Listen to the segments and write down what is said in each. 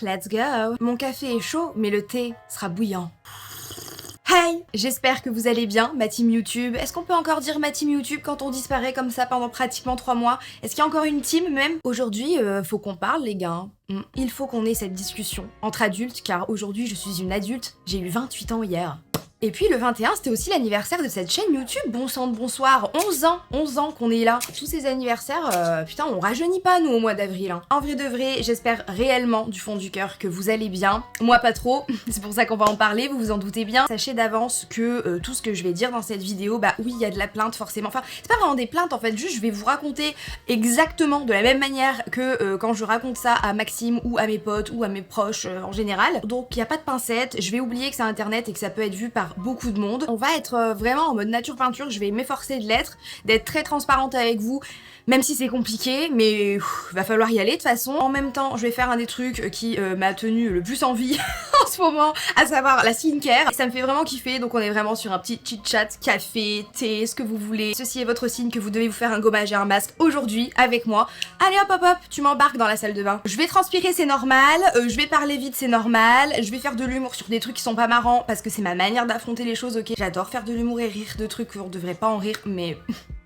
let's go. Mon café est chaud, mais le thé sera bouillant. Hey, j'espère que vous allez bien, ma team YouTube. Est-ce qu'on peut encore dire ma team YouTube quand on disparaît comme ça pendant pratiquement 3 mois? Est-ce qu'il y a encore une team même? Aujourd'hui, faut qu'on parle les gars. Il faut qu'on ait cette discussion entre adultes, car aujourd'hui je suis une adulte, j'ai eu 28 ans hier. Et puis le 21, c'était aussi l'anniversaire de cette chaîne YouTube, bon sang de bonsoir, 11 ans qu'on est là. Tous ces anniversaires, putain, on rajeunit pas nous au mois d'avril. Hein. En vrai de vrai, j'espère réellement du fond du cœur que vous allez bien. Moi pas trop, c'est pour ça qu'on va en parler, vous vous en doutez bien. Sachez d'avance que tout ce que je vais dire dans cette vidéo, bah oui, il y a de la plainte forcément. Enfin, c'est pas vraiment des plaintes en fait, juste je vais vous raconter exactement de la même manière que quand je raconte ça à Maxime ou à mes potes ou à mes proches en général. Donc il y a pas de pincettes, je vais oublier que c'est internet et que ça peut être vu par beaucoup de monde. On va être vraiment en mode nature peinture, je vais m'efforcer de l'être, d'être très transparente avec vous, même si c'est compliqué, mais va falloir y aller de toute façon. En même temps, je vais faire un des trucs qui m'a tenu le plus en vie en ce moment, à savoir la skincare. Ça me fait vraiment kiffer, donc on est vraiment sur un petit chit-chat, café, thé, ce que vous voulez. Ceci est votre signe que vous devez vous faire un gommage et un masque aujourd'hui avec moi. Allez hop hop hop, tu m'embarques dans la salle de bain. Je vais transpirer, c'est normal, je vais parler vite, c'est normal, je vais faire de l'humour sur des trucs qui sont pas marrants parce que c'est ma manière d'affronter les choses, ok? J'adore faire de l'humour et rire de trucs où on devrait pas en rire, mais...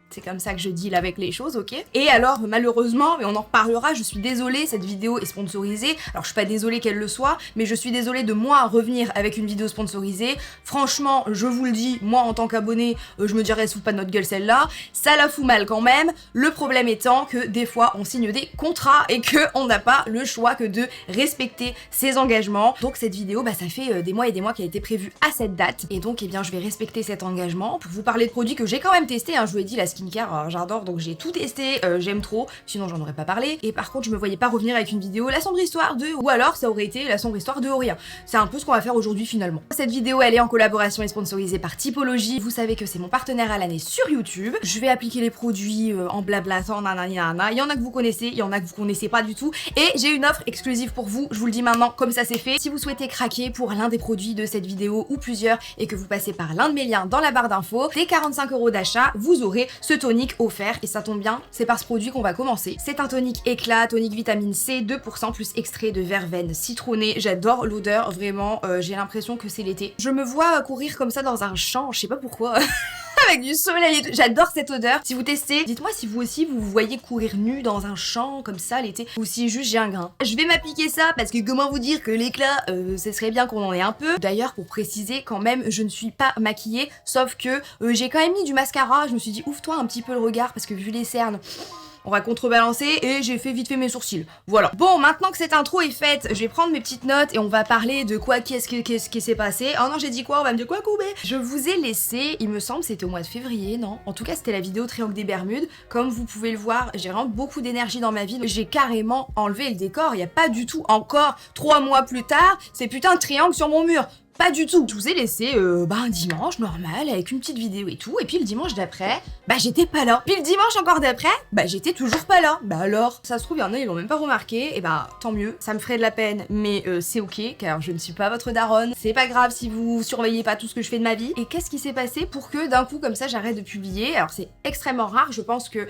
c'est comme ça que je deal avec les choses, ok? Et alors, malheureusement, mais on en reparlera, je suis désolée, cette vidéo est sponsorisée. Alors, je suis pas désolée qu'elle le soit, mais je suis désolée de moi revenir avec une vidéo sponsorisée. Franchement, je vous le dis, moi en tant qu'abonné, je me dirais, sous pas de notre gueule celle-là. Ça la fout mal quand même. Le problème étant que des fois, on signe des contrats et que on n'a pas le choix que de respecter ses engagements. Donc cette vidéo, bah ça fait des mois et des mois qu'elle a été prévue à cette date. Et donc, eh bien, je vais respecter cet engagement pour vous parler de produits que j'ai quand même testés. Hein, je vous ai dit, la skincare, j'adore, donc j'ai tout testé, j'aime trop, sinon j'en aurais pas parlé. Et par contre, je me voyais pas revenir avec une vidéo la sombre histoire de... ou alors ça aurait été la sombre histoire de Auria. C'est un peu ce qu'on va faire aujourd'hui finalement. Cette vidéo, elle est en collaboration et sponsorisée par Typologie. Vous savez que c'est mon partenaire à l'année sur YouTube. Je vais appliquer les produits en blablatant, nanana. Il y en a que vous connaissez, il y en a que vous connaissez pas du tout. Et j'ai une offre exclusive pour vous, je vous le dis maintenant, comme ça c'est fait. Si vous souhaitez craquer pour l'un des produits de cette vidéo ou plusieurs et que vous passez par l'un de mes liens dans la barre d'infos, dès 45 € d'achat, vous aurez ce tonique offert, et ça tombe bien, c'est par ce produit qu'on va commencer. C'est un tonique éclat, tonique vitamine C, 2% plus extrait de verveine citronnée. J'adore l'odeur, vraiment, j'ai l'impression que c'est l'été. Je me vois courir comme ça dans un champ, je sais pas pourquoi. Avec du soleil et tout. J'adore cette odeur. Si vous testez, dites-moi si vous aussi vous voyez courir nu dans un champ comme ça l'été, ou si juste j'ai un grain. Je vais m'appliquer ça parce que comment vous dire que l'éclat, ce serait bien qu'on en ait un peu. D'ailleurs, pour préciser quand même, je ne suis pas maquillée, sauf que j'ai quand même mis du mascara. Je me suis dit ouvre-toi un petit peu le regard parce que vu les cernes, on va contrebalancer, et j'ai fait vite fait mes sourcils. Voilà. Bon, maintenant que cette intro est faite, je vais prendre mes petites notes et on va parler de quoi, qu'est-ce qui s'est passé. Oh non, j'ai dit quoi? On va me dire quoi, Koubé? Je vous ai laissé, il me semble, c'était au mois de février, non? En tout cas, c'était la vidéo Triangle des Bermudes. Comme vous pouvez le voir, j'ai vraiment beaucoup d'énergie dans ma vie. J'ai carrément enlevé le décor. Il n'y a pas du tout encore 3 mois plus tard, c'est putain de triangle sur mon mur. Pas du tout. Je vous ai laissé un dimanche normal avec une petite vidéo et tout, et puis le dimanche d'après, bah j'étais pas là. Puis le dimanche encore d'après, bah j'étais toujours pas là. Bah alors, ça se trouve, il y en a, ils l'ont même pas remarqué, et bah tant mieux. Ça me ferait de la peine, mais c'est ok, car je ne suis pas votre daronne. C'est pas grave si vous surveillez pas tout ce que je fais de ma vie. Et qu'est-ce qui s'est passé pour que d'un coup comme ça j'arrête de publier? Alors c'est extrêmement rare, je pense que...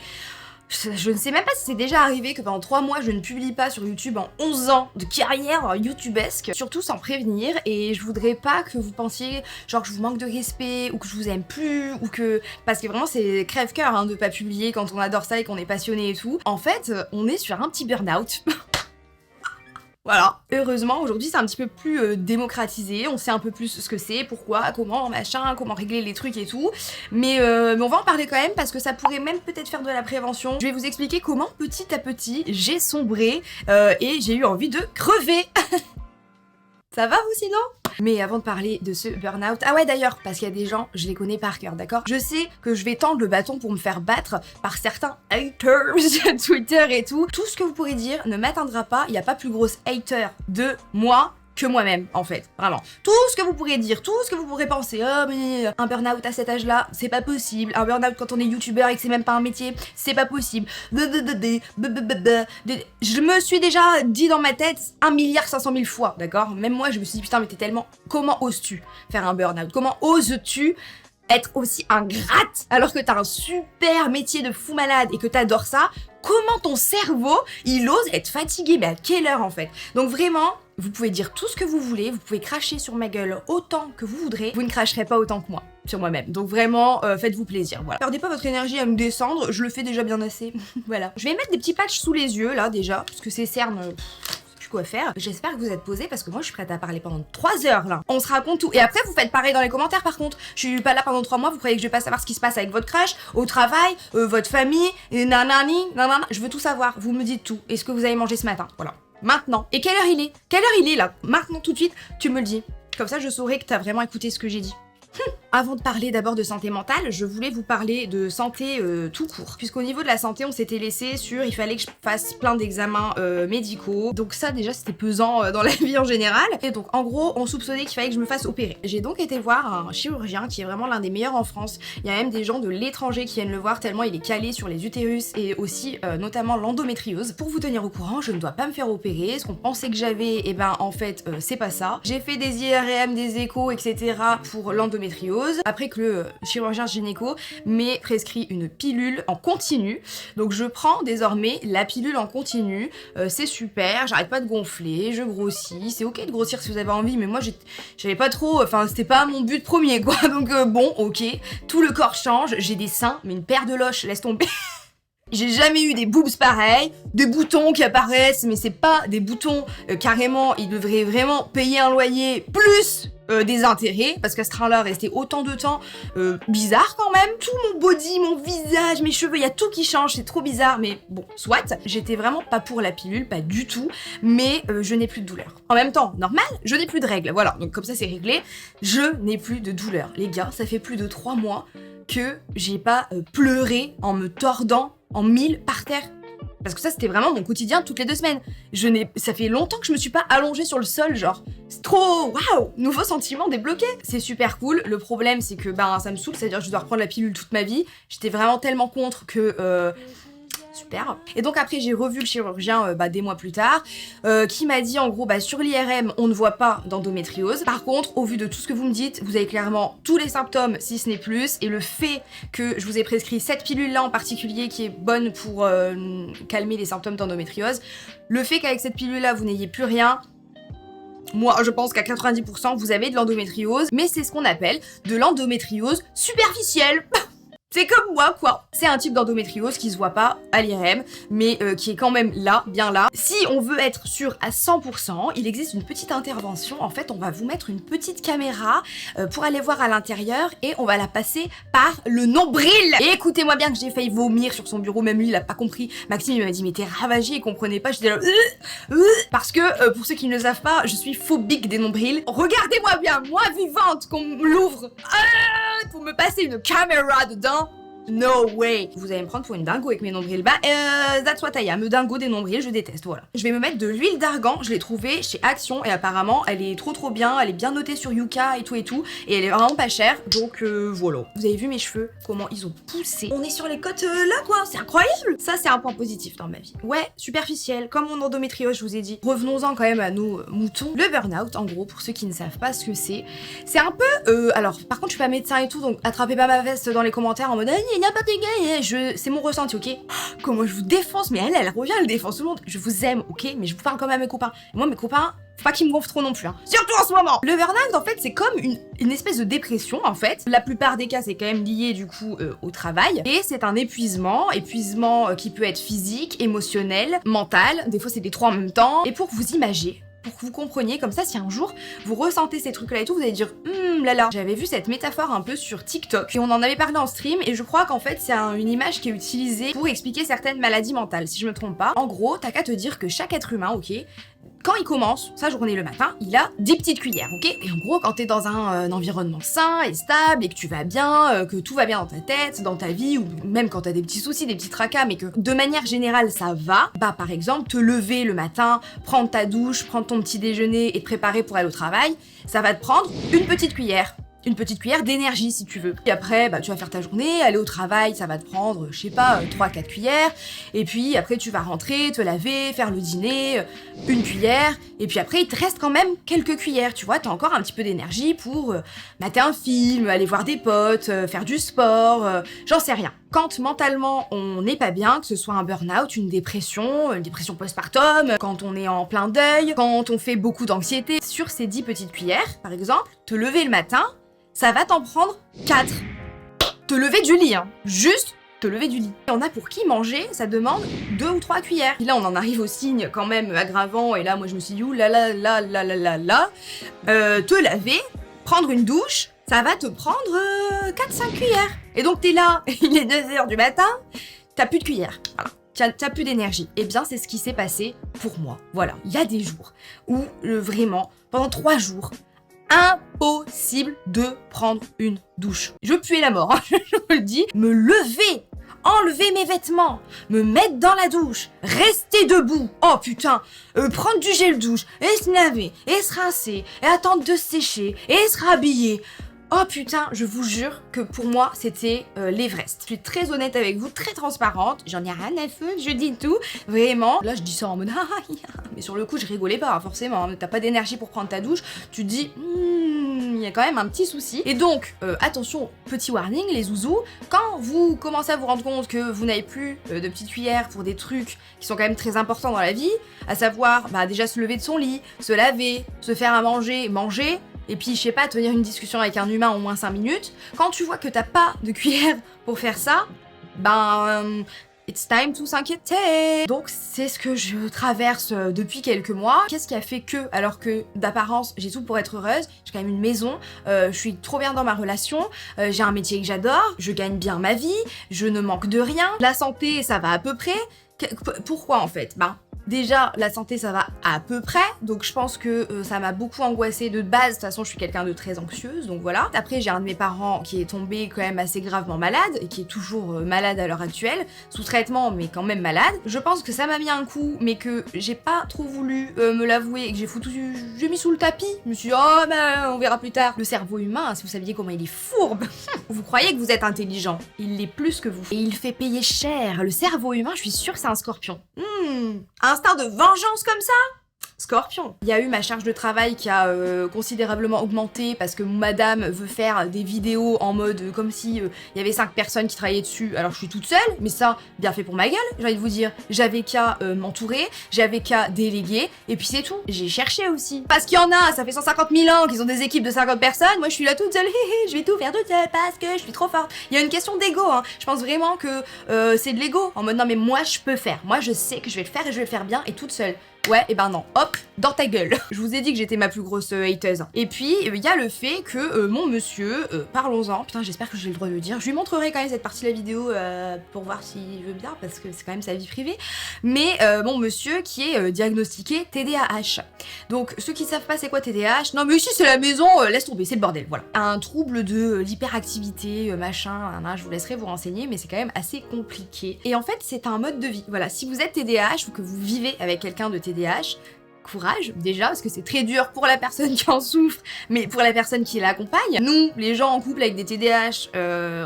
je ne sais même pas si c'est déjà arrivé que pendant 3 mois je ne publie pas sur YouTube en 11 ans de carrière youtubesque, surtout sans prévenir, et je voudrais pas que vous pensiez genre que je vous manque de respect ou que je vous aime plus ou que... parce que vraiment c'est crève-cœur hein, de pas publier quand on adore ça et qu'on est passionné et tout. En fait, on est sur un petit burn-out. Voilà, heureusement aujourd'hui c'est un petit peu plus démocratisé, on sait un peu plus ce que c'est, pourquoi, comment, machin, comment régler les trucs et tout, mais on va en parler quand même parce que ça pourrait même peut-être faire de la prévention. Je vais vous expliquer comment petit à petit j'ai sombré et j'ai eu envie de crever. Ça va vous sinon? Mais avant de parler de ce burn-out... Ah ouais d'ailleurs, parce qu'il y a des gens, je les connais par cœur, d'accord? Je sais que je vais tendre le bâton pour me faire battre par certains haters sur Twitter et tout. Tout ce que vous pourrez dire ne m'atteindra pas, il n'y a pas plus grosse hater de moi que moi-même, en fait, vraiment. Tout ce que vous pourrez dire, tout ce que vous pourrez penser, oh mais un burn-out à cet âge-là, c'est pas possible, un burn-out quand on est youtubeur et que c'est même pas un métier, c'est pas possible. Je me suis déjà dit dans ma tête 1,5 milliard fois, d'accord? Même moi, je me suis dit, putain, mais t'es tellement... Comment oses-tu faire un burn-out? Comment oses-tu être aussi ingrate alors que t'as un super métier de fou malade et que t'adores ça? Comment ton cerveau, il ose être fatigué? Mais à quelle heure, en fait? Donc vraiment... Vous pouvez dire tout ce que vous voulez, vous pouvez cracher sur ma gueule autant que vous voudrez, vous ne cracherez pas autant que moi sur moi-même. Donc vraiment, faites-vous plaisir, voilà. Perdez pas votre énergie à me descendre, je le fais déjà bien assez. Voilà. Je vais mettre des petits patchs sous les yeux, là, déjà, parce que ces cernes... quoi faire. J'espère que vous êtes posés parce que moi je suis prête à parler pendant 3 heures là. On se raconte tout. Et après vous faites pareil dans les commentaires par contre. Je suis pas là pendant 3 mois, vous croyez que je vais pas savoir ce qui se passe avec votre crush, au travail, votre famille, et nanani, nanana. Je veux tout savoir. Vous me dites tout. Est-ce que vous avez mangé ce matin? Voilà. Maintenant. Et quelle heure il est? Quelle heure il est là? Maintenant tout de suite, tu me le dis. Comme ça je saurai que t'as vraiment écouté ce que j'ai dit. Avant de parler d'abord de santé mentale, je voulais vous parler de santé tout court. Puisqu'au niveau de la santé, on s'était laissé sur il fallait que je fasse plein d'examens médicaux. Donc ça déjà c'était pesant dans la vie en général. Et donc en gros, on soupçonnait qu'il fallait que je me fasse opérer. J'ai donc été voir un chirurgien qui est vraiment l'un des meilleurs en France. Il y a même des gens de l'étranger qui viennent le voir tellement il est calé sur les utérus et aussi notamment l'endométriose. Pour vous tenir au courant, je ne dois pas me faire opérer. Ce qu'on pensait que j'avais, et ben en fait c'est pas ça. J'ai fait des IRM, des échos, etc. pour l'endométriose. Après que le chirurgien gynéco m'ait prescrit une pilule en continu. Donc je prends désormais la pilule en continu. C'est super, j'arrête pas de gonfler, je grossis. C'est ok de grossir si vous avez envie, mais moi j'avais pas trop, enfin c'était pas mon but premier quoi. Donc bon, ok, tout le corps change, j'ai des seins, mais une paire de loches, laisse tomber. J'ai jamais eu des boobs pareils, des boutons qui apparaissent, mais c'est pas des boutons carrément, ils devraient vraiment payer un loyer plus des intérêts, parce qu'à ce train-là, rester autant de temps, bizarre quand même. Tout mon body, mon visage, mes cheveux, il y a tout qui change, c'est trop bizarre, mais bon, soit. J'étais vraiment pas pour la pilule, pas du tout, mais je n'ai plus de douleur. En même temps, normal, je n'ai plus de règles, voilà, donc comme ça c'est réglé, je n'ai plus de douleur. Les gars, ça fait plus de 3 mois que j'ai pas pleuré en me tordant en mille par terre. Parce que ça, c'était vraiment mon quotidien toutes les 2 semaines. Ça fait longtemps que je me suis pas allongée sur le sol, genre. C'est trop... Waouh! Nouveau sentiment débloqué. C'est super cool. Le problème, c'est que, ça me saoule. C'est-à-dire que je dois reprendre la pilule toute ma vie. J'étais vraiment tellement contre que... Super. Et donc après j'ai revu le chirurgien des mois plus tard qui m'a dit en gros sur l'IRM on ne voit pas d'endométriose. Par contre au vu de tout ce que vous me dites, vous avez clairement tous les symptômes si ce n'est plus, et le fait que je vous ai prescrit cette pilule là en particulier qui est bonne pour calmer les symptômes d'endométriose, le fait qu'avec cette pilule là vous n'ayez plus rien, moi, je pense qu'à 90%, vous avez de l'endométriose, mais c'est ce qu'on appelle de l'endométriose superficielle. C'est comme moi, quoi. C'est un type d'endométriose qui se voit pas à l'IRM, mais qui est quand même là, bien là. Si on veut être sûr à 100%, il existe une petite intervention. En fait, on va vous mettre une petite caméra pour aller voir à l'intérieur et on va la passer par le nombril. Et écoutez-moi bien que j'ai failli vomir sur son bureau, même lui, il a pas compris. Maxime, il m'a dit, mais t'es ravagée, il comprenait pas. J'étais là... Parce que, pour ceux qui ne le savent pas, je suis phobique des nombrils. Regardez-moi bien, moi vivante, qu'on l'ouvre. Pour me passer une caméra dedans. No way! Vous allez me prendre pour une dingo avec mes nombrils. That's what I am, me dingo des nombrils, je déteste, voilà. Je vais me mettre de l'huile d'argan, je l'ai trouvée chez Action et apparemment elle est trop bien, elle est bien notée sur Yuka et tout, et elle est vraiment pas chère, donc voilà. Vous avez vu mes cheveux, comment ils ont poussé. On est sur les côtes là quoi, c'est incroyable! Ça c'est un point positif dans ma vie. Ouais, superficielle, comme mon endométriose, je vous ai dit. Revenons-en quand même à nos moutons. Le burn-out, en gros, pour ceux qui ne savent pas ce que c'est un peu, alors par contre je suis pas médecin et tout, donc attrapez pas ma veste dans les commentaires en mode il n'y a pas de gars, c'est mon ressenti, ok? Comment je vous défonce, mais elle revient, elle défonce tout le monde. Je vous aime, ok? Mais je vous parle quand même à mes copains. Et moi, mes copains, faut pas qu'ils me gonflent trop non plus, hein. Surtout en ce moment! Le burn-out, en fait, c'est comme une espèce de dépression, en fait. La plupart des cas, c'est quand même lié, du coup, au travail. Et c'est un épuisement qui peut être physique, émotionnel, mental. Des fois, c'est les 3 en même temps. Et pour que vous imagiez, pour que vous compreniez, comme ça, si un jour vous ressentez ces trucs-là et tout, vous allez dire là. J'avais vu cette métaphore un peu sur TikTok et on en avait parlé en stream et je crois qu'en fait c'est une image qui est utilisée pour expliquer certaines maladies mentales, si je me trompe pas. En gros, t'as qu'à te dire que chaque être humain, ok, quand il commence sa journée le matin, il a 10 petites cuillères, ok? Et en gros, quand t'es dans un environnement sain et stable et que tu vas bien, que tout va bien dans ta tête, dans ta vie, ou même quand t'as des petits soucis, des petits tracas, mais que de manière générale ça va, par exemple, te lever le matin, prendre ta douche, prendre ton petit déjeuner et te préparer pour aller au travail, ça va te prendre une petite cuillère. Une petite cuillère d'énergie si tu veux. Et après, tu vas faire ta journée, aller au travail, ça va te prendre, je sais pas, 3-4 cuillères. Et puis après, tu vas rentrer, te laver, faire le dîner, une cuillère. Et puis après, il te reste quand même quelques cuillères, tu vois. T'as encore un petit peu d'énergie pour mater un film, aller voir des potes, faire du sport, j'en sais rien. quand mentalement on n'est pas bien, que ce soit un burn-out, une dépression postpartum, quand on est en plein deuil, quand on fait beaucoup d'anxiété, sur ces 10 petites cuillères, par exemple, te lever le matin, ça va t'en prendre 4. Te lever du lit, hein. Juste te lever du lit. Il y en a pour qui manger, ça demande 2 ou 3 cuillères. Et là, on en arrive au signe quand même aggravant, et là, moi, je me suis dit, ouh là là là là là là là, te laver, prendre une douche, ça va te prendre 4-5 cuillères. Et donc, t'es là, il est 2h du matin, t'as plus de cuillères. Voilà. T'as plus d'énergie. Eh bien, c'est ce qui s'est passé pour moi. Voilà. Il y a des jours où, vraiment, pendant 3 jours, impossible de prendre une douche. Je puais la mort, hein, je vous le dis. Me lever, enlever mes vêtements, me mettre dans la douche, rester debout, oh putain, prendre du gel douche, et se laver, et se rincer, et attendre de se sécher, et se rhabiller. Oh putain, je vous jure que pour moi, c'était l'Everest. Je suis très honnête avec vous, très transparente, j'en ai rien à foutre, je dis tout, vraiment. Là, je dis ça en mode mais sur le coup, je rigolais pas, forcément. T'as pas d'énergie pour prendre ta douche, tu te dis, il y a quand même un petit souci. Et donc, attention, petit warning, les zouzous, quand vous commencez à vous rendre compte que vous n'avez plus de petites cuillères pour des trucs qui sont quand même très importants dans la vie, à savoir, déjà se lever de son lit, se laver, se faire à manger, et puis, je sais pas, tenir une discussion avec un humain au moins 5 minutes, quand tu vois que t'as pas de cuillère pour faire ça, it's time to s'inquiéter. Donc, c'est ce que je traverse depuis quelques mois. Qu'est-ce qui a fait que, alors que d'apparence, j'ai tout pour être heureuse, j'ai quand même une maison, je suis trop bien dans ma relation, j'ai un métier que j'adore, je gagne bien ma vie, je ne manque de rien, la santé, ça va à peu près. Pourquoi en fait ? Déjà, la santé, ça va à peu près, donc je pense que ça m'a beaucoup angoissée de base. De toute façon, je suis quelqu'un de très anxieuse, donc voilà. Après, j'ai un de mes parents qui est tombé quand même assez gravement malade, et qui est toujours malade à l'heure actuelle, sous traitement, mais quand même malade. Je pense que ça m'a mis un coup, mais que j'ai pas trop voulu me l'avouer, et que j'ai mis sous le tapis. Je me suis dit, oh, on verra plus tard. Le cerveau humain, si vous saviez comment il est fourbe, vous croyez que vous êtes intelligent, il l'est plus que vous. Et il fait payer cher. Le cerveau humain, je suis sûre que c'est un scorpion. Instinct de vengeance comme ça ? Scorpion. Il y a eu ma charge de travail qui a considérablement augmenté parce que madame veut faire des vidéos en mode comme si il y avait 5 personnes qui travaillaient dessus. Alors je suis toute seule, mais ça, bien fait pour ma gueule, j'ai envie de vous dire. J'avais qu'à m'entourer, j'avais qu'à déléguer, et puis c'est tout. J'ai cherché aussi. Parce qu'il y en a, ça fait 150 000 ans qu'ils ont des équipes de 50 personnes, moi je suis là toute seule, je vais tout faire toute seule parce que je suis trop forte. Il y a une question d'ego, hein. Je pense vraiment que c'est de l'ego, en mode non mais moi je peux faire, moi je sais que je vais le faire et je vais le faire bien et toute seule. Ouais, et non, hop, dans ta gueule. Je vous ai dit que j'étais ma plus grosse hateuse. Et puis, il y a le fait que mon monsieur, parlons-en, putain, j'espère que j'ai le droit de le dire. Je lui montrerai quand même cette partie de la vidéo pour voir s'il veut bien, parce que c'est quand même sa vie privée. Mais mon monsieur qui est diagnostiqué TDAH. Donc, ceux qui savent pas c'est quoi TDAH, non mais ici c'est la maison, laisse tomber, c'est le bordel, voilà. Un trouble de l'hyperactivité, machin, je vous laisserai vous renseigner, mais c'est quand même assez compliqué. Et en fait, c'est un mode de vie. Voilà, si vous êtes TDAH ou que vous vivez avec quelqu'un de TDAH, courage déjà, parce que c'est très dur pour la personne qui en souffre, mais pour la personne qui l'accompagne. Nous, les gens en couple avec des TDAH,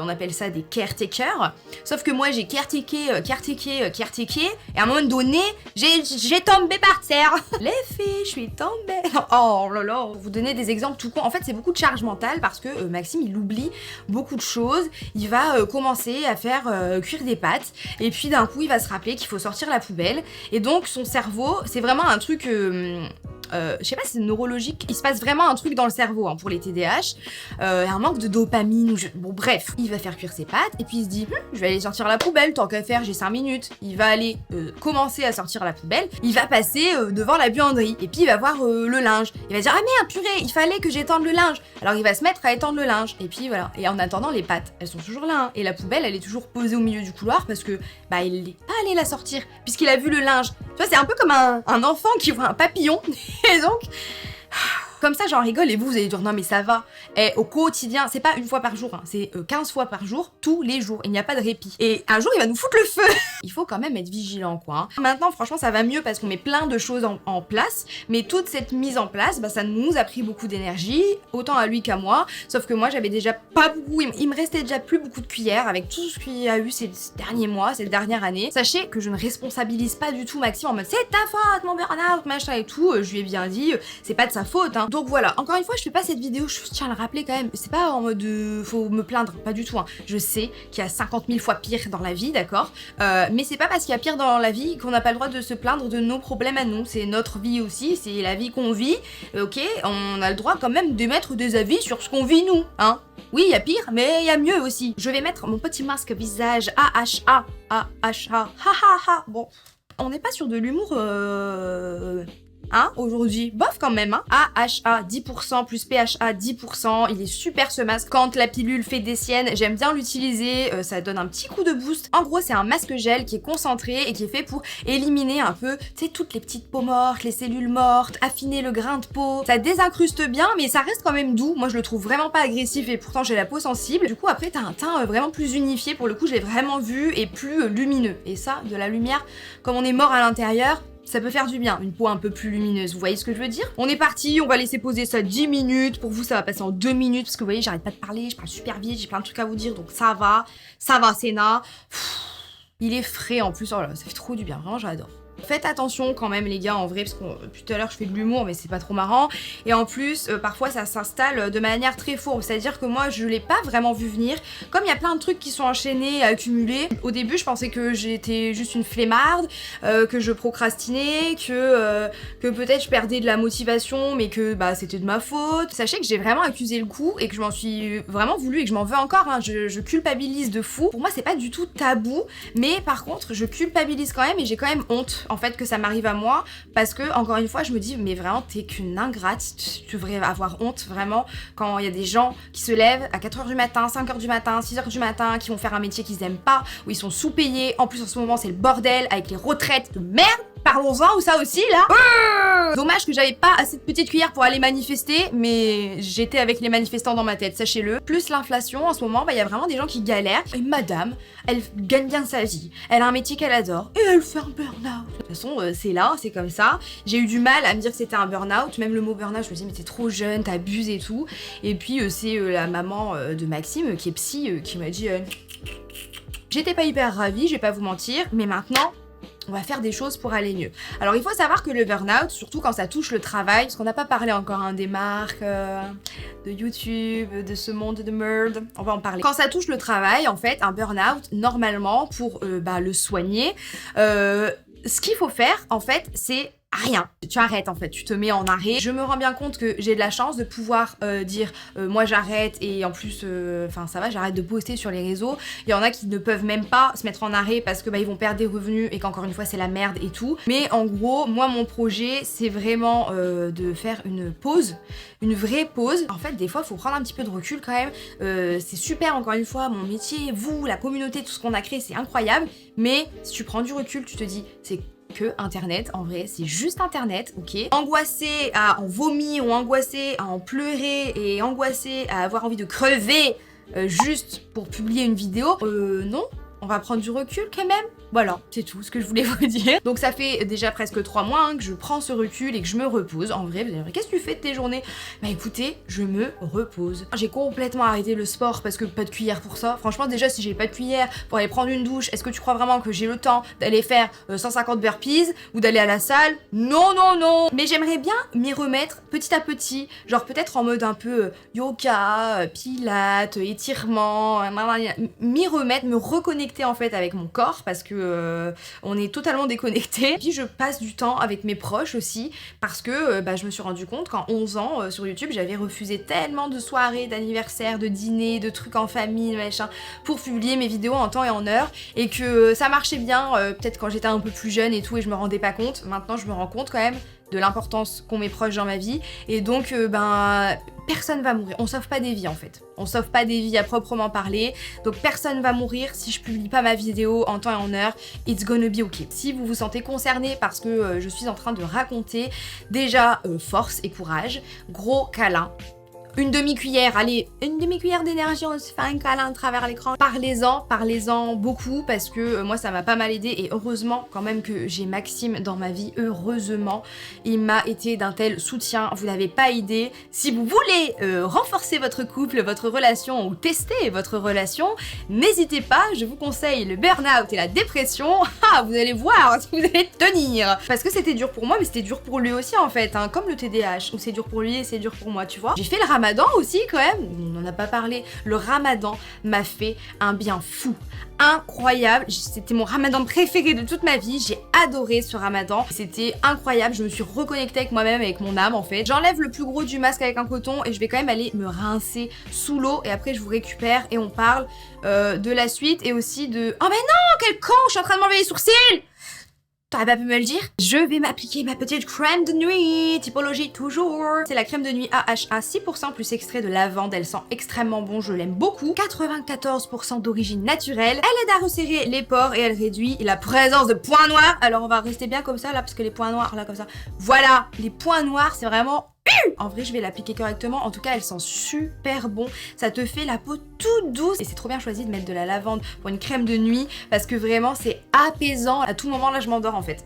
on appelle ça des caretakers, sauf que moi j'ai caretaké, et à un moment donné, j'ai tombé par terre. Les filles, je suis tombée. Oh là là. Pour vous donner des exemples tout con, en fait c'est beaucoup de charge mentale parce que Maxime il oublie beaucoup de choses, il va commencer à faire cuire des pâtes, et puis d'un coup il va se rappeler qu'il faut sortir la poubelle, et donc son cerveau, c'est vraiment un truc je sais pas si c'est neurologique, il se passe vraiment un truc dans le cerveau pour les TDAH, un manque de dopamine, bon bref, il va faire cuire ses pâtes et puis il se dit je vais aller sortir la poubelle, tant qu'à faire j'ai 5 minutes, il va aller commencer à sortir la poubelle, il va passer devant la buanderie et puis il va voir le linge, il va dire ah merde purée, il fallait que j'étende le linge, alors il va se mettre à étendre le linge et puis voilà, et en attendant les pâtes, elles sont toujours là et la poubelle elle est toujours posée au milieu du couloir parce que il n'est pas allé la sortir puisqu'il a vu le linge, tu vois c'est un peu comme un enfant qui voit un papillon. Et donc, comme ça j'en rigole et vous allez dire non mais ça va. Et au quotidien, c'est pas une fois par jour, c'est 15 fois par jour, tous les jours, il n'y a pas de répit. Et un jour il va nous foutre le feu. Il faut quand même être vigilant quoi. Maintenant franchement ça va mieux parce qu'on met plein de choses en place, mais toute cette mise en place, ça nous a pris beaucoup d'énergie, autant à lui qu'à moi, sauf que moi j'avais déjà pas beaucoup, il me restait déjà plus beaucoup de cuillères avec tout ce qu'il y a eu ces derniers mois, cette dernière année. Sachez que je ne responsabilise pas du tout Maxime en mode c'est ta faute mon burn-out, machin et tout, je lui ai bien dit, c'est pas de sa faute hein. Donc voilà, encore une fois, je fais pas cette vidéo, je tiens à le rappeler quand même, c'est pas en mode faut me plaindre, pas du tout, hein. Je sais qu'il y a 50 000 fois pire dans la vie, d'accord, mais c'est pas parce qu'il y a pire dans la vie qu'on n'a pas le droit de se plaindre de nos problèmes à nous, c'est notre vie aussi, c'est la vie qu'on vit, ok, on a le droit quand même d'émettre des avis sur ce qu'on vit nous, hein. Oui, il y a pire, mais il y a mieux aussi. Je vais mettre mon petit masque visage AHA, AHA, ha ha ha. Bon, on n'est pas sur de l'humour, hein, aujourd'hui, bof quand même, hein. AHA 10% plus PHA 10%, il est super ce masque. Quand la pilule fait des siennes, j'aime bien l'utiliser, ça donne un petit coup de boost. En gros, c'est un masque gel qui est concentré et qui est fait pour éliminer un peu, tu sais, toutes les petites peaux mortes, les cellules mortes, affiner le grain de peau. Ça désincruste bien, mais ça reste quand même doux. Moi, je le trouve vraiment pas agressif et pourtant j'ai la peau sensible. Du coup, après, t'as un teint vraiment plus unifié. Pour le coup, je l'ai vraiment vu et plus lumineux. Et ça, de la lumière, comme on est mort à l'intérieur, ça peut faire du bien, une peau un peu plus lumineuse, vous voyez ce que je veux dire? On est parti, on va laisser poser ça 10 minutes, pour vous ça va passer en 2 minutes, parce que vous voyez, j'arrête pas de parler, je parle super vite, j'ai plein de trucs à vous dire, donc ça va, Sénat. Il est frais en plus, oh là, ça fait trop du bien, vraiment j'adore. Faites attention quand même les gars en vrai, parce que depuis tout à l'heure je fais de l'humour mais c'est pas trop marrant. Et en plus parfois ça s'installe de manière très fourbe, c'est-à-dire que moi je l'ai pas vraiment vu venir. Comme il y a plein de trucs qui sont enchaînés, accumulés. Au début je pensais que j'étais juste une flemmarde, que je procrastinais, que peut-être je perdais de la motivation mais que bah c'était de ma faute. Sachez que j'ai vraiment accusé le coup et que je m'en suis vraiment voulu et que je m'en veux encore, hein. Je culpabilise de fou. Pour moi c'est pas du tout tabou, mais par contre je culpabilise quand même et j'ai quand même honte en fait que ça m'arrive à moi, parce que encore une fois je me dis mais vraiment t'es qu'une ingrate, tu devrais avoir honte vraiment quand il y a des gens qui se lèvent à 4h du matin, 5h du matin, 6h du matin, qui vont faire un métier qu'ils aiment pas, où ils sont sous-payés, en plus en ce moment c'est le bordel avec les retraites de merde. Parlons-en, ou ça aussi, là. Dommage que j'avais pas assez de petites cuillères pour aller manifester, mais j'étais avec les manifestants dans ma tête, sachez-le. Plus l'inflation, en ce moment, bah, y a vraiment des gens qui galèrent. Et madame, elle gagne bien sa vie. Elle a un métier qu'elle adore. Et elle fait un burn-out. De toute façon, c'est là, c'est comme ça. J'ai eu du mal à me dire que c'était un burn-out. Même le mot burn-out, je me disais, mais t'es trop jeune, t'abuses et tout. Et puis, c'est la maman de Maxime, qui est psy, qui m'a dit... J'étais pas hyper ravie, je vais pas vous mentir, mais maintenant... on va faire des choses pour aller mieux. Alors il faut savoir que le burn-out, surtout quand ça touche le travail, parce qu'on n'a pas parlé encore des marques, de YouTube, de ce monde de merde, on va en parler. Quand ça touche le travail, en fait, un burn-out, normalement, pour le soigner, ce qu'il faut faire, en fait, c'est rien. Tu arrêtes en fait, tu te mets en arrêt. Je me rends bien compte que j'ai de la chance de pouvoir dire moi j'arrête et en plus enfin ça va, j'arrête de poster sur les réseaux. Il y en a qui ne peuvent même pas se mettre en arrêt parce que bah ils vont perdre des revenus et qu'encore une fois c'est la merde et tout. Mais en gros, moi mon projet c'est vraiment de faire une pause, une vraie pause. En fait des fois il faut prendre un petit peu de recul quand même. C'est super encore une fois, mon métier, vous, la communauté, tout ce qu'on a créé c'est incroyable. Mais si tu prends du recul, tu te dis c'est que internet, en vrai, c'est juste internet, ok. Angoissé à en vomir ou angoissé à en pleurer et angoissé à avoir envie de crever juste pour publier une vidéo, non, on va prendre du recul quand même. Voilà, c'est tout ce que je voulais vous dire. Donc ça fait déjà presque 3 mois que je prends ce recul et que je me repose. En vrai, vous allez me dire, qu'est-ce que tu fais de tes journées? Bah écoutez, je me repose. J'ai complètement arrêté le sport parce que pas de cuillère pour ça. Franchement, déjà, si j'ai pas de cuillère pour aller prendre une douche, est-ce que tu crois vraiment que j'ai le temps d'aller faire 150 burpees ou d'aller à la salle? Non, non, non. Mais j'aimerais bien m'y remettre petit à petit. Genre peut-être en mode un peu yoga, pilates, étirement, m'y remettre, me reconnecter en fait avec mon corps parce que on est totalement déconnecté. Puis je passe du temps avec mes proches aussi parce que je me suis rendu compte qu'en 11 ans sur YouTube j'avais refusé tellement de soirées, d'anniversaires, de dîners, de trucs en famille, machin, pour publier mes vidéos en temps et en heure et que ça marchait bien peut-être quand j'étais un peu plus jeune et tout et je me rendais pas compte. Maintenant je me rends compte quand même de l'importance qu'ont mes proches dans ma vie et donc personne va mourir, on sauve pas des vies en fait, on sauve pas des vies à proprement parler, donc personne va mourir si je publie pas ma vidéo en temps et en heure, it's gonna be ok. Si vous vous sentez concerné parce que je suis en train de raconter, déjà force et courage, gros câlin. une demi-cuillère, allez, une demi-cuillère d'énergie, on se fait un câlin à travers l'écran. Parlez-en beaucoup parce que moi ça m'a pas mal aidé et heureusement quand même que j'ai Maxime dans ma vie, heureusement. Il m'a été d'un tel soutien, vous n'avez pas idée. Si vous voulez renforcer votre couple, votre relation ou tester votre relation, n'hésitez pas, je vous conseille le burn-out et la dépression. Ah, vous allez voir si vous allez tenir. Parce que c'était dur pour moi, mais c'était dur pour lui aussi en fait, hein, comme le TDAH, où c'est dur pour lui et c'est dur pour moi, tu vois. J'ai fait le ramadan aussi quand même, on n'en a pas parlé. Le ramadan m'a fait un bien fou, incroyable. C'était mon ramadan préféré de toute ma vie, j'ai adoré ce ramadan. C'était incroyable, je me suis reconnectée avec moi-même, avec mon âme en fait. J'enlève le plus gros du masque avec un coton et je vais quand même aller me rincer sous l'eau et après je vous récupère et on parle de la suite et aussi de... Oh mais non, quel con, je suis en train de m'enlever les sourcils! T'aurais pas pu me le dire? Je vais m'appliquer ma petite crème de nuit, typologie toujours. C'est la crème de nuit AHA 6% plus extrait de lavande, elle sent extrêmement bon, je l'aime beaucoup. 94% d'origine naturelle, elle aide à resserrer les pores et elle réduit la présence de points noirs. Alors on va rester bien comme ça là, parce que les points noirs là comme ça, voilà, les points noirs c'est vraiment... En vrai, je vais l'appliquer correctement. En tout cas, elle sent super bon. Ça te fait la peau toute douce. Et c'est trop bien choisi de mettre de la lavande pour une crème de nuit parce que vraiment, c'est apaisant. À tout moment, là, je m'endors en fait.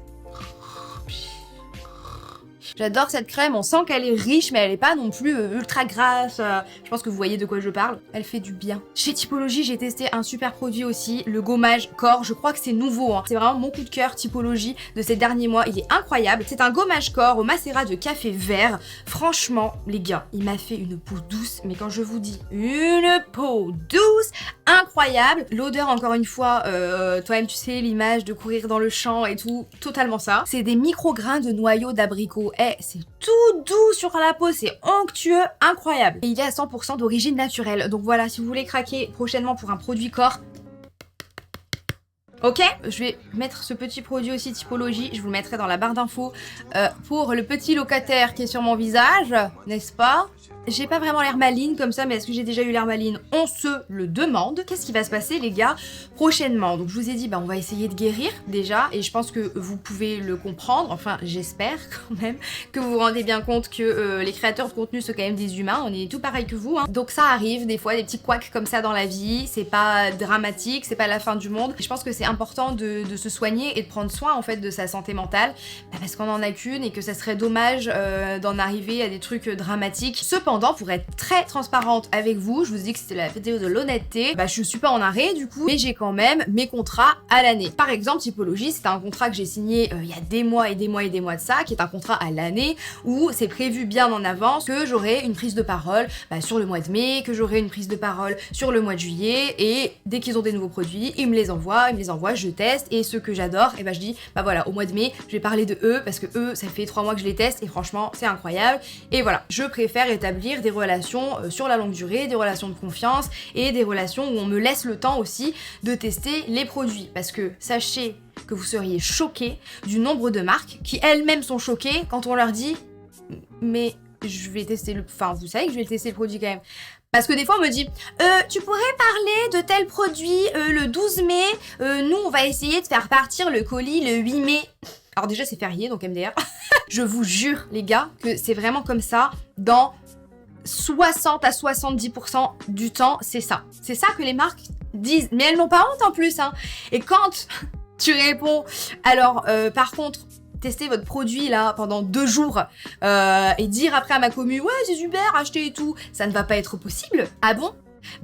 J'adore cette crème, on sent qu'elle est riche mais elle est pas non plus ultra grasse. Je pense que vous voyez de quoi je parle. Elle fait du bien. Chez Typologie, j'ai testé un super produit aussi, le gommage corps. Je crois que c'est nouveau, hein. C'est vraiment mon coup de cœur Typologie de ces derniers mois. Il est incroyable. C'est un gommage corps au macérat de café vert. Franchement, les gars, il m'a fait une peau douce. Mais quand je vous dis une peau douce, incroyable. L'odeur, encore une fois, toi-même tu sais, l'image de courir dans le champ et tout, totalement ça. C'est des micro-grains de noyaux d'abricot. C'est tout doux sur la peau, c'est onctueux, incroyable. Et il est à 100% d'origine naturelle. Donc voilà, si vous voulez craquer prochainement pour un produit corps, ok, je vais mettre ce petit produit aussi Typologie, je vous le mettrai dans la barre d'infos pour le petit locataire qui est sur mon visage, n'est-ce pas? J'ai pas vraiment l'air maline comme ça, mais est-ce que j'ai déjà eu l'air maline? On se le demande. Qu'est-ce qui va se passer, les gars, prochainement? Donc je vous ai dit, on va essayer de guérir déjà, et je pense que vous pouvez le comprendre, enfin j'espère quand même que vous vous rendez bien compte que les créateurs de contenu sont quand même des humains, on est tout pareil que vous, hein. Donc ça arrive des fois, des petits couacs comme ça dans la vie, c'est pas dramatique, c'est pas la fin du monde. Et je pense que c'est important de se soigner et de prendre soin en fait de sa santé mentale, parce qu'on en a qu'une et que ça serait dommage d'en arriver à des trucs dramatiques. Cependant, pour être très transparente avec vous, je vous dis que c'était la vidéo de l'honnêteté, je suis pas en arrêt du coup, mais j'ai quand même mes contrats à l'année. Par exemple, Typologie, c'est un contrat que j'ai signé il y a des mois et des mois et des mois de ça, qui est un contrat à l'année où c'est prévu bien en avance que j'aurai une prise de parole sur le mois de mai, que j'aurai une prise de parole sur le mois de juillet, et dès qu'ils ont des nouveaux produits, ils me les envoient, je teste, et ceux que j'adore, et je dis, voilà, au mois de mai, je vais parler de eux, parce que eux, ça fait 3 mois que je les teste, et franchement, c'est incroyable, et voilà, je préfère établir des relations sur la longue durée, des relations de confiance, et des relations où on me laisse le temps aussi de tester les produits, parce que sachez que vous seriez choqués du nombre de marques qui elles-mêmes sont choquées quand on leur dit mais je vais tester le... Enfin, vous savez que je vais tester le produit quand même. Parce que des fois on me dit tu pourrais parler de tel produit le 12 mai, nous on va essayer de faire partir le colis le 8 mai. Alors déjà c'est férié donc MDR. Je vous jure les gars que c'est vraiment comme ça dans 60 à 70% du temps, c'est ça. C'est ça que les marques disent, mais elles n'ont pas honte en plus, hein. Et quand tu réponds, alors par contre, tester votre produit là pendant 2 jours et dire après à ma commu, ouais c'est super, achetez et tout, ça ne va pas être possible. Ah bon?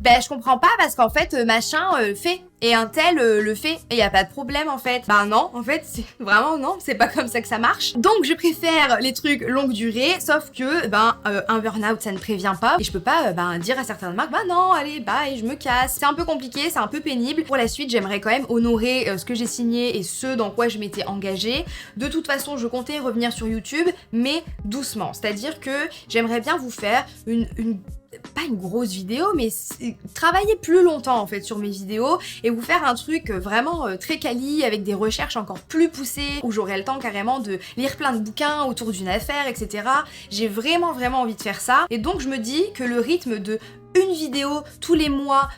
Je comprends pas parce qu'en fait machin fait et un tel le fait et y a pas de problème en fait. Non, en fait c'est vraiment non, c'est pas comme ça que ça marche. Donc je préfère les trucs longue durée, sauf que un burn-out ça ne prévient pas et je peux pas dire à certaines marques non allez bye je me casse. C'est un peu compliqué, c'est un peu pénible. Pour la suite j'aimerais quand même honorer ce que j'ai signé et ce dans quoi je m'étais engagée. De toute façon je comptais revenir sur YouTube mais doucement, c'est-à-dire que j'aimerais bien vous faire pas une grosse vidéo, mais travailler plus longtemps en fait sur mes vidéos et vous faire un truc vraiment très quali avec des recherches encore plus poussées où j'aurai le temps carrément de lire plein de bouquins autour d'une affaire, etc. J'ai vraiment envie de faire ça et donc je me dis que le rythme de une vidéo tous les mois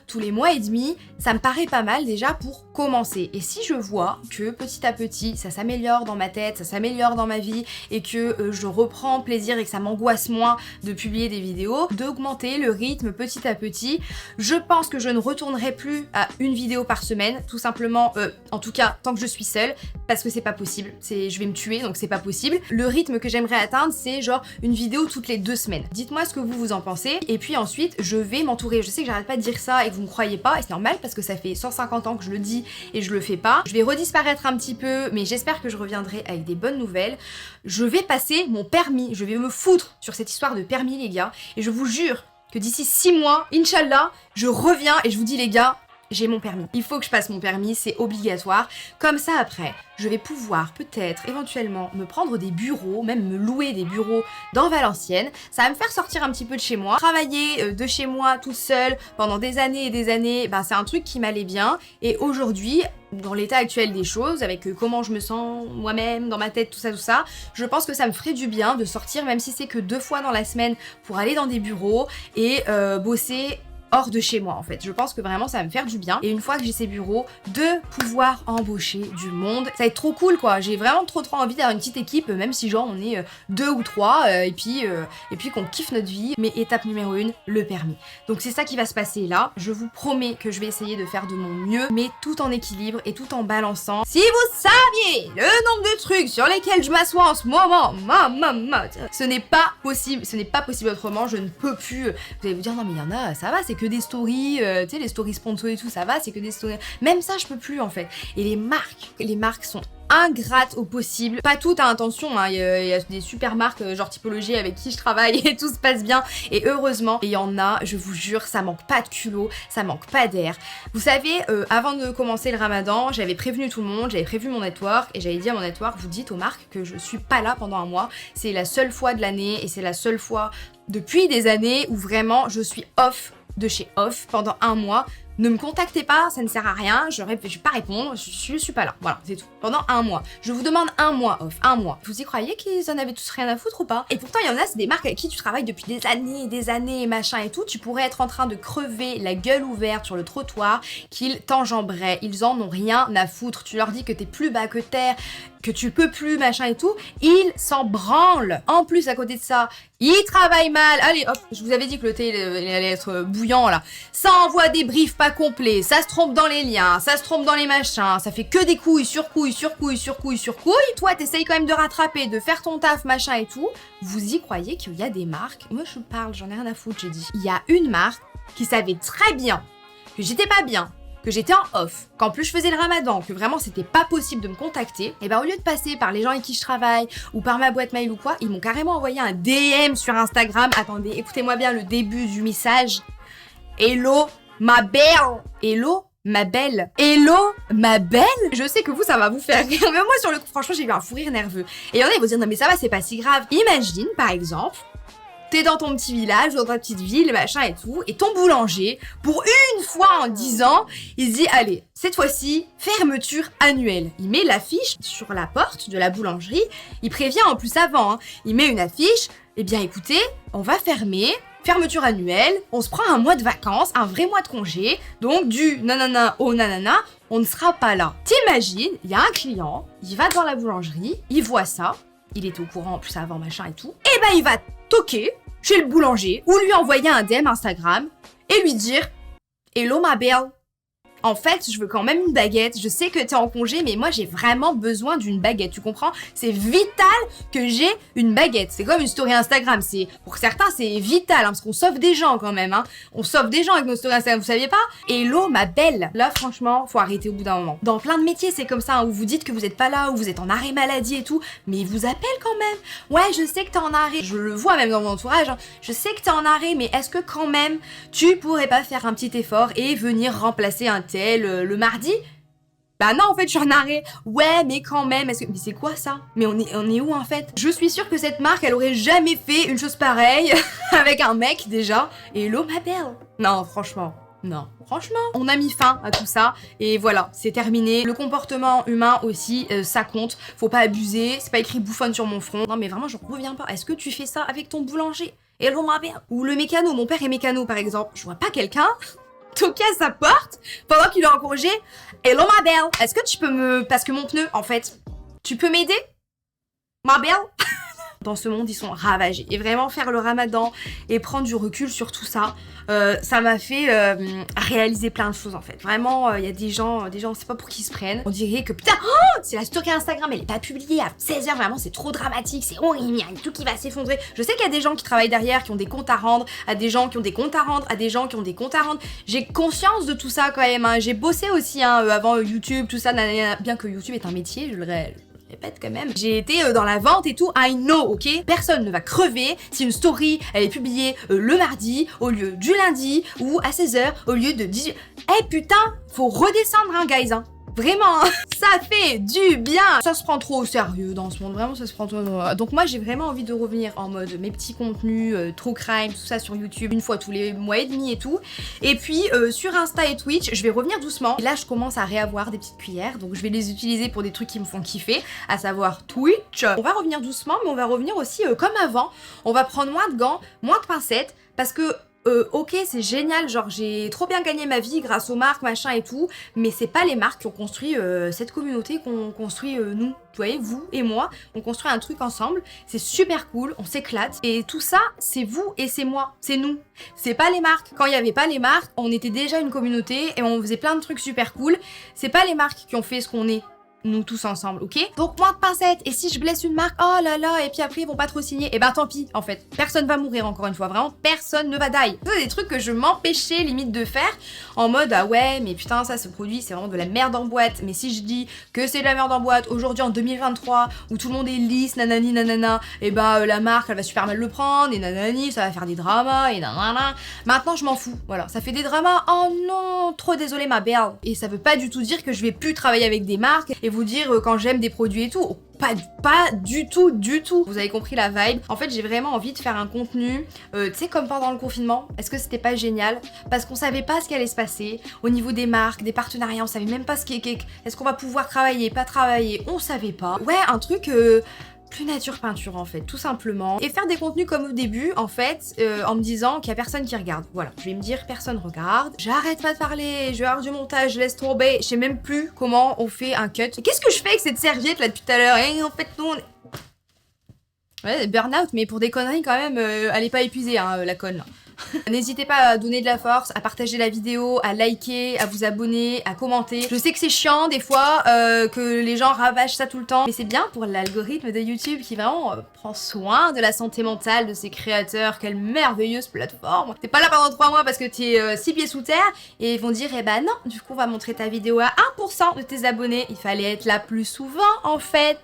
et demi, ça me paraît pas mal déjà pour commencer. Et si je vois que petit à petit, ça s'améliore dans ma tête, ça s'améliore dans ma vie, et que je reprends plaisir et que ça m'angoisse moins de publier des vidéos, d'augmenter le rythme petit à petit, je pense que je ne retournerai plus à une vidéo par semaine, tout simplement, en tout cas, tant que je suis seule, parce que c'est pas possible. Je vais me tuer, donc c'est pas possible. Le rythme que j'aimerais atteindre, c'est genre une vidéo toutes les 2 semaines. Dites-moi ce que vous en pensez, et puis ensuite, je vais m'entourer. Je sais que j'arrête pas de dire ça et que vous me croyez pas, et c'est normal parce que ça fait 150 ans que je le dis et je le fais pas. Je vais redisparaître un petit peu, mais j'espère que je reviendrai avec des bonnes nouvelles. Je vais passer mon permis, je vais me foutre sur cette histoire de permis, les gars, et je vous jure que d'ici 6 mois, Inch'Allah, je reviens et je vous dis, les gars, j'ai mon permis. Il faut que je passe mon permis, c'est obligatoire. Comme ça, après, je vais pouvoir peut-être, éventuellement, me prendre des bureaux, même me louer des bureaux dans Valenciennes. Ça va me faire sortir un petit peu de chez moi. Travailler de chez moi toute seule pendant des années et des années, ben, c'est un truc qui m'allait bien. Et aujourd'hui, dans l'état actuel des choses, avec comment je me sens moi-même, dans ma tête, tout ça, je pense que ça me ferait du bien de sortir, même si c'est que 2 fois dans la semaine, pour aller dans des bureaux et bosser hors de chez moi en fait. Je pense que vraiment ça va me faire du bien, et une fois que j'ai ces bureaux, de pouvoir embaucher du monde. Ça va être trop cool quoi. J'ai vraiment trop envie d'avoir une petite équipe, même si genre on est 2 ou 3 et puis qu'on kiffe notre vie. Mais étape numéro 1, le permis. Donc c'est ça qui va se passer là. Je vous promets que je vais essayer de faire de mon mieux, mais tout en équilibre et tout en balançant. Si vous saviez le nombre de trucs sur lesquels je m'assois en ce moment, ce n'est pas possible autrement. Je ne peux plus. Vous allez vous dire non mais il y en a, ça va, c'est que des stories, tu sais les stories sponsor et tout, ça va, c'est que des stories. Même ça je peux plus en fait. Et les marques sont ingrates au possible. Pas toutes à intention, hein. Il y a des super marques genre Typologie avec qui je travaille et tout se passe bien. Et heureusement, et il y en a, je vous jure, ça manque pas de culot, ça manque pas d'air. Vous savez, avant de commencer le ramadan, j'avais prévenu tout le monde, j'avais prévu mon network et j'avais dit à mon network, vous dites aux marques que je suis pas là pendant un mois. C'est la seule fois de l'année et c'est la seule fois depuis des années où vraiment je suis off de chez off pendant un mois. Ne me contactez pas, ça ne sert à rien, je vais pas répondre, je suis pas là. Voilà, c'est tout. Pendant un mois. Je vous demande un mois off, un mois. Vous y croyez qu'ils en avaient tous rien à foutre ou pas? Et pourtant, il y en a, c'est des marques avec qui tu travailles depuis des années, machin et tout. Tu pourrais être en train de crever la gueule ouverte sur le trottoir, qu'ils t'enjamberaient. Ils en ont rien à foutre. Tu leur dis que t'es plus bas que terre, que tu peux plus, machin et tout. Ils s'en branlent. En plus, à côté de ça, ils travaillent mal. Allez, hop, je vous avais dit que le thé, il allait être bouillant, là. Ça envoie des briefs pas complets, ça se trompe dans les liens, ça se trompe dans les machins, ça fait que des couilles sur couilles. Toi, t'essayes quand même de rattraper, de faire ton taf, machin et tout. Vous y croyez qu'il y a des marques? Moi, je parle, j'en ai rien à foutre, j'ai dit. Il y a une marque qui savait très bien que j'étais pas bien, que j'étais en off, qu'en plus je faisais le ramadan, que vraiment c'était pas possible de me contacter, et bah au lieu de passer par les gens avec qui je travaille ou par ma boîte mail ou quoi, ils m'ont carrément envoyé un DM sur Instagram. Attendez, écoutez-moi bien le début du message. Hello, ma belle. Hello, ma belle. Hello, ma belle. Je sais que vous, ça va vous faire rire, mais moi sur le coup, franchement, j'ai eu un fou rire nerveux. Et il y en a, ils vont dire non mais ça va, c'est pas si grave. Imagine, par exemple, t'es dans ton petit village, dans ta petite ville, machin et tout, et ton boulanger, pour une fois en 10 ans, il se dit, allez, cette fois-ci, fermeture annuelle. Il met l'affiche sur la porte de la boulangerie, il prévient en plus avant, hein. Il met une affiche, eh bien écoutez, on va fermer, fermeture annuelle, on se prend un mois de vacances, un vrai mois de congé, donc du nanana au nanana, on ne sera pas là. T'imagines, il y a un client, il va dans la boulangerie, il voit ça, il était au courant en plus avant, machin et tout, et ben il va toquer chez le boulanger ou lui envoyer un DM Instagram et lui dire « Hello ma belle, en fait, je veux quand même une baguette. Je sais que t'es en congé, mais moi, j'ai vraiment besoin d'une baguette. Tu comprends? C'est vital que j'ai une baguette. C'est comme une story Instagram. Pour certains, c'est vital, hein, parce qu'on sauve des gens quand même. Hein. On sauve des gens avec nos stories Instagram, vous saviez pas? Hello, ma belle. Là, franchement, faut arrêter au bout d'un moment. Dans plein de métiers, c'est comme ça, hein, où vous dites que vous êtes pas là, où vous êtes en arrêt maladie et tout, mais ils vous appellent quand même. Ouais, je sais que t'es en arrêt. Je le vois même dans mon entourage. Hein. Je sais que t'es en arrêt, mais est-ce que quand même, tu pourrais pas faire un petit effort et venir remplacer un tel le mardi? Bah non, en fait, je suis en arrêt. Ouais, mais quand même, mais c'est quoi ça? Mais on est où en fait? Je suis sûre que cette marque, elle aurait jamais fait une chose pareille avec un mec déjà. Hello ma belle. Non, franchement. Non, franchement, on a mis fin à tout ça et voilà, c'est terminé. Le comportement humain aussi, ça compte. Faut pas abuser, c'est pas écrit bouffonne sur mon front. Non mais vraiment, j'en reviens pas. Est-ce que tu fais ça avec ton boulanger? hello ma belle. Ou le mécano, mon père est mécano par exemple. Je vois pas quelqu'un toquer à sa porte pendant qu'il est en congé. Hello ma belle, est-ce que tu peux me... Parce que mon pneu, en fait, tu peux m'aider ma belle? Dans ce monde, ils sont ravagés. Et vraiment faire le ramadan et prendre du recul sur tout ça, ça m'a fait réaliser plein de choses en fait. Vraiment, il y a des gens, on sait pas pour qui ils se prennent. On dirait que putain, oh, c'est la story Instagram, elle est pas publiée à 16h, vraiment c'est trop dramatique, c'est horrible, il y a tout qui va s'effondrer. Je sais qu'il y a des gens qui travaillent derrière, qui ont des comptes à rendre, à des gens qui ont des comptes à rendre, à des gens qui ont des comptes à rendre. J'ai conscience de tout ça quand même, hein. J'ai bossé aussi hein, avant YouTube, tout ça, bien que YouTube est un métier, je le répète quand même. J'ai été dans la vente et tout, I know, ok? Personne ne va crever si une story, elle est publiée le mardi au lieu du lundi ou à 16h au lieu de 18h. Eh putain, faut redescendre hein, guys, hein. Vraiment, hein. Ça fait du bien. Ça se prend trop au sérieux dans ce monde, vraiment ça se prend trop... Donc moi j'ai vraiment envie de revenir en mode mes petits contenus, true crime, tout ça sur YouTube, une fois tous les mois et demi et tout. Et puis sur Insta et Twitch, je vais revenir doucement. Et là je commence à réavoir des petites cuillères, donc je vais les utiliser pour des trucs qui me font kiffer, à savoir Twitch. On va revenir doucement, mais on va revenir aussi comme avant. On va prendre moins de gants, moins de pincettes, parce que... ok c'est génial, genre j'ai trop bien gagné ma vie grâce aux marques machin et tout, mais c'est pas les marques qui ont construit cette communauté qu'on construit nous, vous voyez, vous et moi, on construit un truc ensemble, c'est super cool, on s'éclate, et tout ça c'est vous et c'est moi, c'est nous, c'est pas les marques. Quand il y avait pas les marques, on était déjà une communauté et on faisait plein de trucs super cool, c'est pas les marques qui ont fait ce qu'on est, nous tous ensemble, ok? Donc moins de pincettes, et si je blesse une marque, oh là là, et puis après ils vont pas trop signer, et ben tant pis en fait, personne va mourir encore une fois, vraiment personne ne va die. C'est des trucs que je m'empêchais limite de faire, en mode ah ouais mais putain ça ce produit c'est vraiment de la merde en boîte, mais si je dis que c'est de la merde en boîte aujourd'hui en 2023 où tout le monde est lisse, nanani nanana, et ben la marque elle va super mal le prendre, et nanani ça va faire des dramas, et nanana, maintenant je m'en fous, voilà, ça fait des dramas, oh non, trop désolé ma belle, et ça veut pas du tout dire que je vais plus travailler avec des marques, et vous dire quand j'aime des produits et tout, oh, pas du tout. Vous avez compris la vibe. En fait, j'ai vraiment envie de faire un contenu, tu sais, comme pendant le confinement. Est-ce que c'était pas génial? Parce qu'on savait pas ce qui allait se passer au niveau des marques, des partenariats, on savait même pas est-ce qu'on va pouvoir travailler, pas travailler, on savait pas. Ouais, un truc... plus nature peinture en fait, tout simplement. Et faire des contenus comme au début, en fait, en me disant qu'il y a personne qui regarde. Voilà, je vais me dire personne regarde. J'arrête pas de parler, je vais avoir du montage, je laisse tomber. Je sais même plus comment on fait un cut. Qu'est-ce que je fais avec cette serviette là depuis tout à l'heure? Et en fait, non. Ouais, burn-out, mais pour des conneries quand même, elle est pas épuisée, hein, la conne là. N'hésitez pas à donner de la force, à partager la vidéo, à liker, à vous abonner, à commenter. Je sais que c'est chiant des fois, que les gens ravagent ça tout le temps, mais c'est bien pour l'algorithme de YouTube qui vraiment prend soin de la santé mentale de ses créateurs. Quelle merveilleuse plateforme. T'es pas là pendant 3 mois parce que t'es 6 pieds sous terre et ils vont dire eh ben non, du coup on va montrer ta vidéo à 1% de tes abonnés. Il fallait être là plus souvent en fait.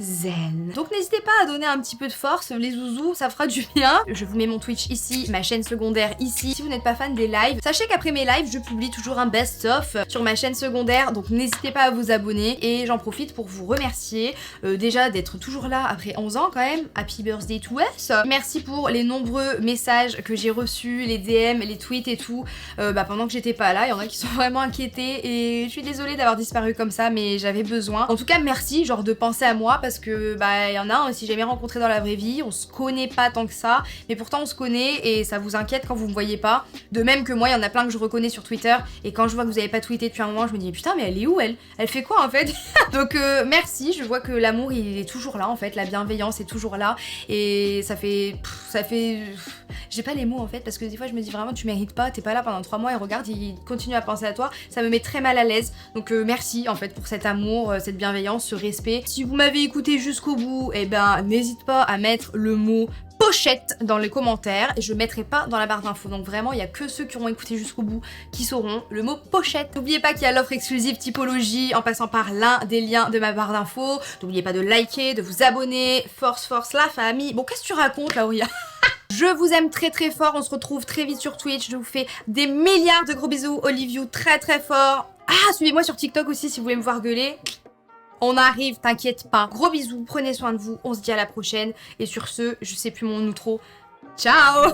Zen. Donc n'hésitez pas à donner un petit peu de force, les zouzous, ça fera du bien. Je vous mets mon Twitch ici, ma chaîne secondaire ici. Si vous n'êtes pas fan des lives, sachez qu'après mes lives, je publie toujours un best-of sur ma chaîne secondaire, donc n'hésitez pas à vous abonner. Et j'en profite pour vous remercier déjà d'être toujours là après 11 ans quand même. Happy birthday to us. Merci pour les nombreux messages que j'ai reçus, les DM, les tweets et tout, pendant que j'étais pas là. Il y en a qui sont vraiment inquiétés et je suis désolée d'avoir disparu comme ça, mais j'avais besoin. En tout cas, merci genre de penser à moi parce que il y en a un aussi jamais rencontré dans la vraie vie, on se connaît pas tant que ça, mais pourtant on se connaît et ça vous inquiète quand vous me voyez pas. De même que moi, il y en a plein que je reconnais sur Twitter et quand je vois que vous avez pas tweeté depuis un moment, je me dis putain mais elle est où elle? Elle fait quoi en fait? Donc merci, je vois que l'amour il est toujours là en fait, la bienveillance est toujours là et ça fait... J'ai pas les mots en fait parce que des fois je me dis vraiment tu mérites pas, t'es pas là pendant 3 mois et regarde il continue à penser à toi, ça me met très mal à l'aise. Donc merci en fait pour cet amour, cette bienveillance, ce respect. Si vous m'avez écouté jusqu'au bout, et n'hésite pas à mettre le mot pochette dans les commentaires et je mettrai pas dans la barre d'infos. Donc vraiment il y a que ceux qui auront écouté jusqu'au bout qui sauront le mot pochette. N'oubliez pas qu'il y a l'offre exclusive typologie en passant par l'un des liens de ma barre d'infos. N'oubliez pas de liker, de vous abonner. Force la famille. Bon qu'est-ce que tu racontes Lauria? Je vous aime très très fort, on se retrouve très vite sur Twitch, je vous fais des milliards de gros bisous, Olive you très très fort. Ah, suivez-moi sur TikTok aussi si vous voulez me voir gueuler. On arrive, t'inquiète pas. Gros bisous, prenez soin de vous, on se dit à la prochaine. Et sur ce, je sais plus mon outro. Ciao.